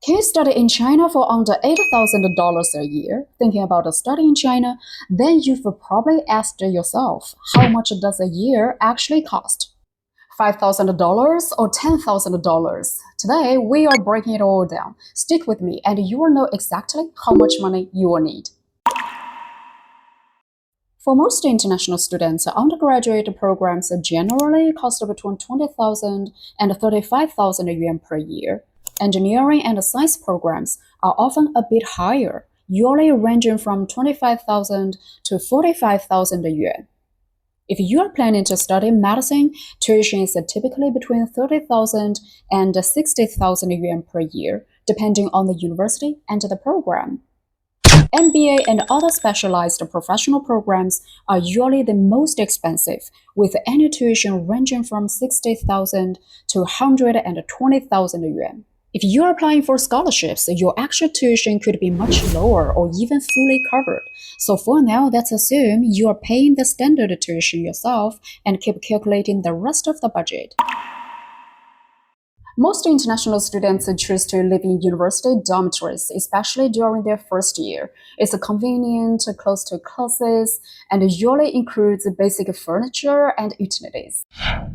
Can you study in China for under $8,000 a year? Thinking about a study in China, then you've probably asked yourself, how much does a year actually cost? $5,000 or $10,000? Today, we are breaking it all down. Stick with me and you will know exactly how much money you will need. For most international students, undergraduate programs generally cost between 20,000 and 35,000 yuan per year. Engineering and science programs are often a bit higher, usually ranging from 25,000 to 45,000 yuan. If you are planning to study medicine, tuition is typically between 30,000 and 60,000 yuan per year, depending on the university and the program. MBA and other specialized professional programs are usually the most expensive, with annual tuition ranging from 60,000 to 120,000 yuan. If you are applying for scholarships, your actual tuition could be much lower or even fully covered. So for now, let's assume you are paying the standard tuition yourself and keep calculating the rest of the budget. Most international students choose to live in university dormitories, especially during their first year. It's convenient, close to classes, and usually includes basic furniture and utilities.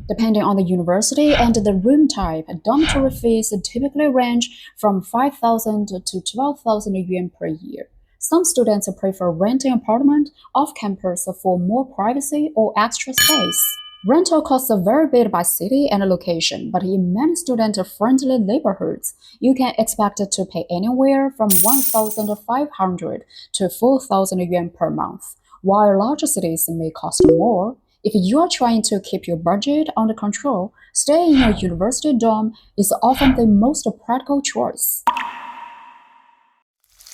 Depending on the university and the room type, dormitory fees typically range from 5,000 to 12,000 yuan per year. Some students prefer renting an apartment off campus for more privacy or extra space. Rental costs vary by city and location, but in many student-friendly neighborhoods, you can expect to pay anywhere from 1,500 to 4,000 yuan per month, while larger cities may cost more. If you are trying to keep your budget under control, staying in a university dorm is often the most practical choice.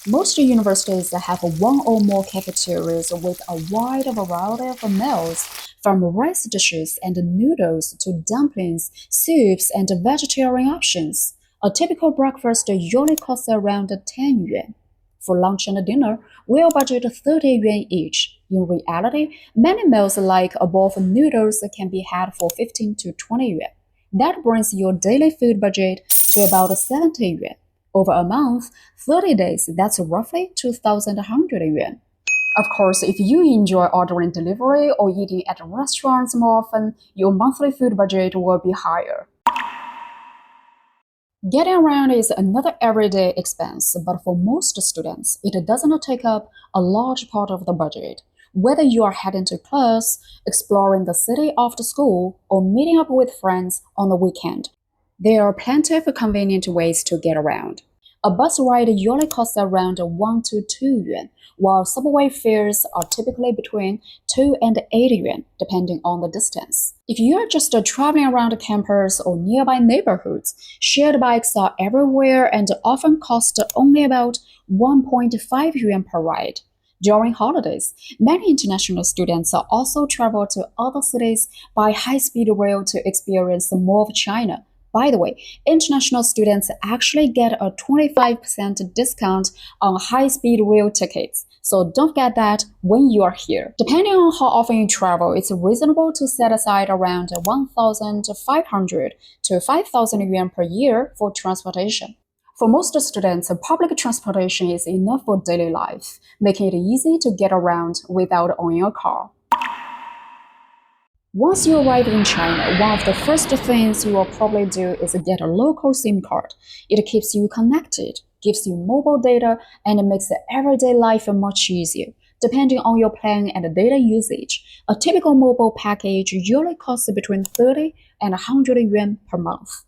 Most universities have one or more cafeterias with a wide variety of meals, from rice dishes and noodles to dumplings, soups, and vegetarian options. A typical breakfast usually costs around 10 yuan. For lunch and dinner, we'll budget 30 yuan each. In reality, many meals like above noodles can be had for 15 to 20 yuan. That brings your daily food budget to about 70 yuan. Over a month, 30 days, that's roughly 2,100 yuan. Of course, if you enjoy ordering delivery or eating at restaurants more often, your monthly food budget will be higher. Getting around is another everyday expense, but for most students, it doesn't take up a large part of the budget. Whether you are heading to class, exploring the city after school, or meeting up with friends on the weekend, there are plenty of convenient ways to get around. A bus ride usually costs around 1 to 2 yuan, while subway fares are typically between 2 and 8 yuan, depending on the distance. If you are just traveling around campus or nearby neighborhoods, shared bikes are everywhere and often cost only about 1.5 yuan per ride. During holidays, many international students also travel to other cities by high-speed rail to experience more of China. By the way, international students actually get a 25% discount on high-speed rail tickets, so don't forget that when you are here. Depending on how often you travel, it's reasonable to set aside around 1,500 to 5,000 yuan per year for transportation. For most students, public transportation is enough for daily life, making it easy to get around without owning a car. Once you arrive in China, one of the first things you will probably do is get a local SIM card. It keeps you connected, gives you mobile data, and makes everyday life much easier. Depending on your plan and data usage, a typical mobile package usually costs between 30 and 100 yuan per month.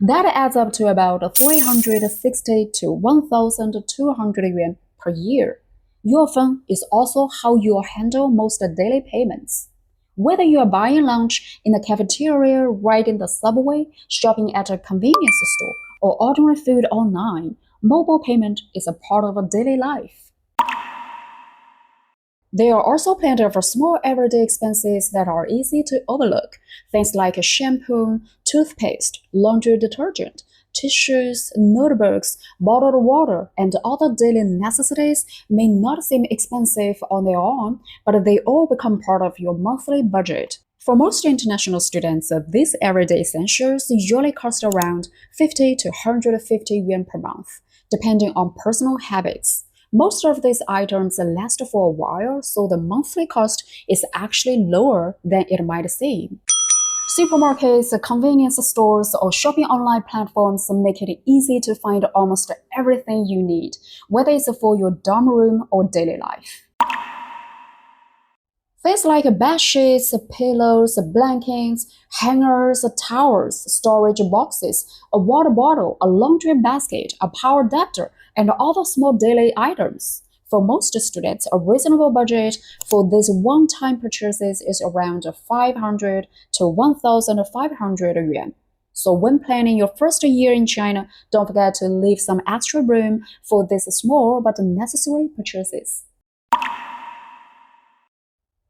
That adds up to about 360 to 1,200 yuan per year. Your phone is also how you'll handle most daily payments. Whether you are buying lunch in the cafeteria, riding the subway, shopping at a convenience store, or ordering food online, mobile payment is a part of daily life. There are also plenty of small everyday expenses that are easy to overlook. Things like shampoo, toothpaste, laundry detergent, tissues, notebooks, bottled water, and other daily necessities may not seem expensive on their own, but they all become part of your monthly budget. For most international students, these everyday essentials usually cost around 50 to 150 yuan per month, depending on personal habits. Most of these items last for a while, so the monthly cost is actually lower than it might seem. Supermarkets, convenience stores, or shopping online platforms make it easy to find almost everything you need, whether it's for your dorm room or daily life. Things like bed sheets, pillows, blankets, hangers, towels, storage boxes, a water bottle, a laundry basket, a power adapter, and other small daily items. For most students, a reasonable budget for these one-time purchases is around 500 to 1,500 yuan. So when planning your first year in China, don't forget to leave some extra room for these small but necessary purchases.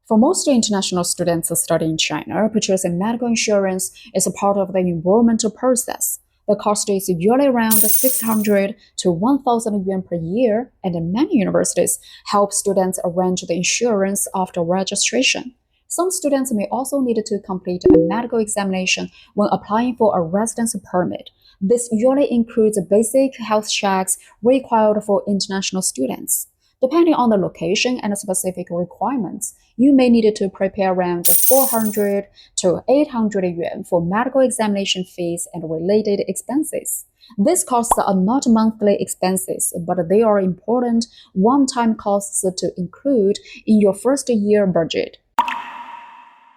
For most international students studying in China, purchasing medical insurance is a part of the enrollment process. The cost is usually around 600 to 1,000 yuan per year, and many universities help students arrange the insurance after registration. Some students may also need to complete a medical examination when applying for a residence permit. This usually includes basic health checks required for international students. Depending on the location and specific requirements, you may need to prepare around 400 to 800 yuan for medical examination fees and related expenses. These costs are not monthly expenses, but they are important one-time costs to include in your first year budget.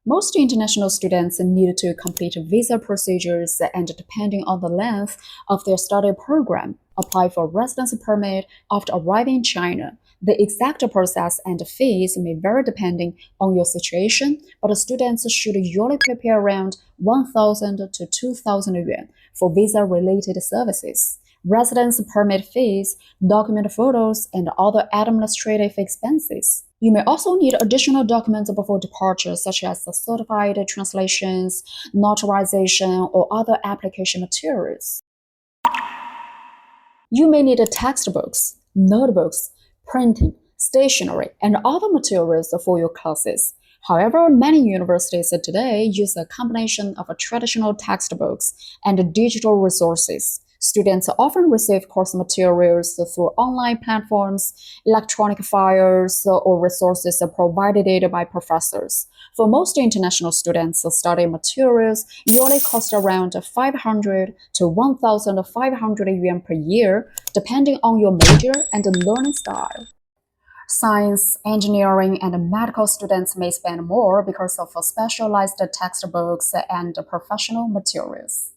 Most international students need to complete visa procedures and, depending on the length of their study program, apply for a residence permit after arriving in China. The exact process and fees may vary depending on your situation, but students should usually prepare around 1,000 to 2,000 yuan for visa-related services. Residence permit fees, document photos, and other administrative expenses. You may also need additional documents before departure, such as certified translations, notarization, or other application materials. You may need textbooks, notebooks, printing, stationery, and other materials for your classes. However, many universities today use a combination of traditional textbooks and digital resources. Students often receive course materials through online platforms, electronic files, or resources provided by professors. For most international students, study materials usually cost around 500 to 1,500 yuan per year, depending on your major and learning style. Science, engineering, and medical students may spend more because of specialized textbooks and professional materials.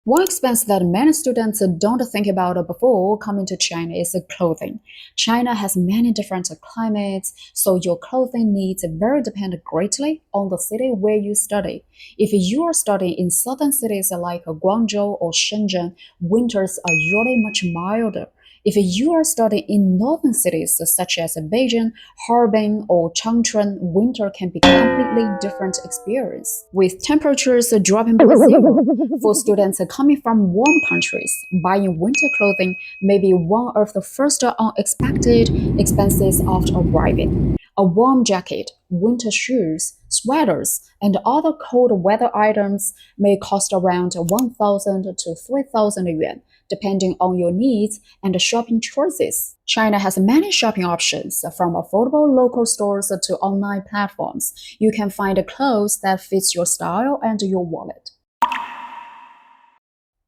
One expense that many students don't think about before coming to China is clothing. China has many different climates, so your clothing needs vary depend greatly on the city where you study. If you are studying in southern cities like Guangzhou or Shenzhen, winters are usually much milder. If you are studying in northern cities such as Beijing, Harbin, or Changchun, winter can be a completely different experience, with temperatures dropping below zero. For students coming from warm countries, buying winter clothing may be one of the first unexpected expenses after arriving. A warm jacket, winter shoes, sweaters, and other cold weather items may cost around 1,000 to 3,000 yuan, depending on your needs and shopping choices. China has many shopping options, from affordable local stores to online platforms. You can find clothes that fits your style and your wallet.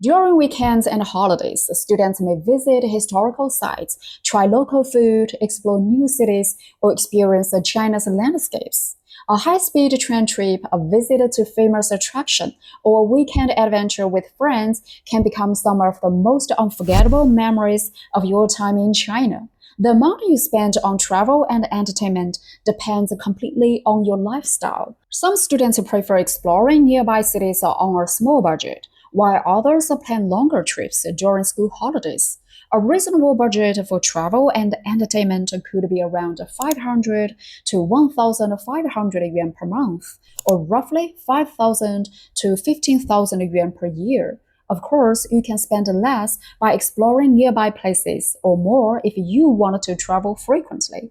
During weekends and holidays, students may visit historical sites, try local food, explore new cities, or experience China's landscapes. A high-speed train trip, a visit to famous attraction, or a weekend adventure with friends can become some of the most unforgettable memories of your time in China. The amount you spend on travel and entertainment depends completely on your lifestyle. Some students prefer exploring nearby cities on a small budget, while others plan longer trips during school holidays. A reasonable budget for travel and entertainment could be around 500 to 1,500 yuan per month, or roughly 5,000 to 15,000 yuan per year. Of course, you can spend less by exploring nearby places, or more if you want to travel frequently.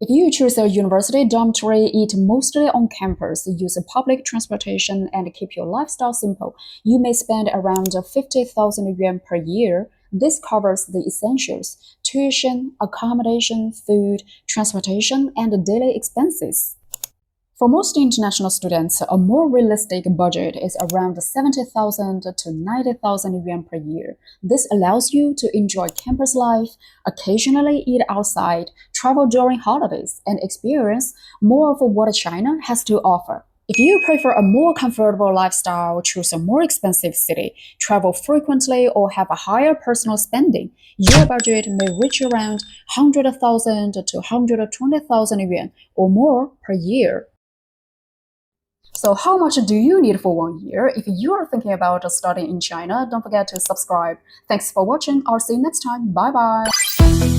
If you choose a university dormitory, eat mostly on campus, use public transportation, and keep your lifestyle simple, you may spend around 50,000 yuan per year. This covers the essentials: tuition, accommodation, food, transportation, and daily expenses. For most international students, a more realistic budget is around 70,000 to 90,000 yuan per year. This allows you to enjoy campus life, occasionally eat outside, travel during holidays, and experience more of what China has to offer. If you prefer a more comfortable lifestyle, choose a more expensive city, travel frequently, or have a higher personal spending, your budget may reach around 100,000 to 120,000 yuan or more per year. So how much do you need for 1 year? If you are thinking about studying in China, don't forget to subscribe. Thanks for watching. I'll see you next time. Bye bye.